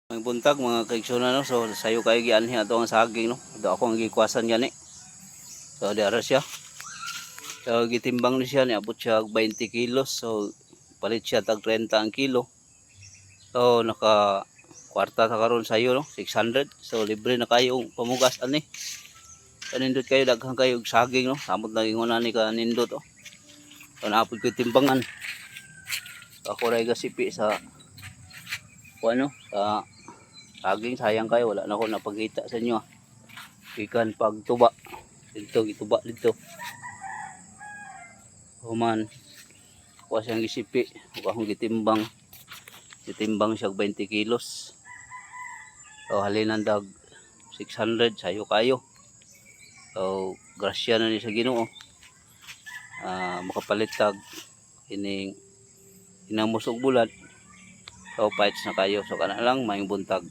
May buntag mga kaiksuna no. So sayo kayo gianhi ato ang saging no. Do ako ang gikwasan gani. So diara siya. So gitimbang ni siya ni abot siya 20 kilos. So palit siya tag 30 ang kilo. So naka kwarta ta karon sayo no 600. So libre na kayo pamugas ani. Kanindot kayo daghang kayo og saging no. Samot na ingon ni ka nindot oh. So naapod ko timbangan. So ako ray gasipi sa ano sa saging sayang kayo wala na ako napagkita sa inyo ikan pagtuba dito gituba dito human kuha siyang gisipi huwag akong gitimbang siya 20 kilos so halinan dag 600 sayo kayo so grasya na ni sa Ginoo makapalit tag inang musog bulat so fights na kayo so kana lang maayong buntag.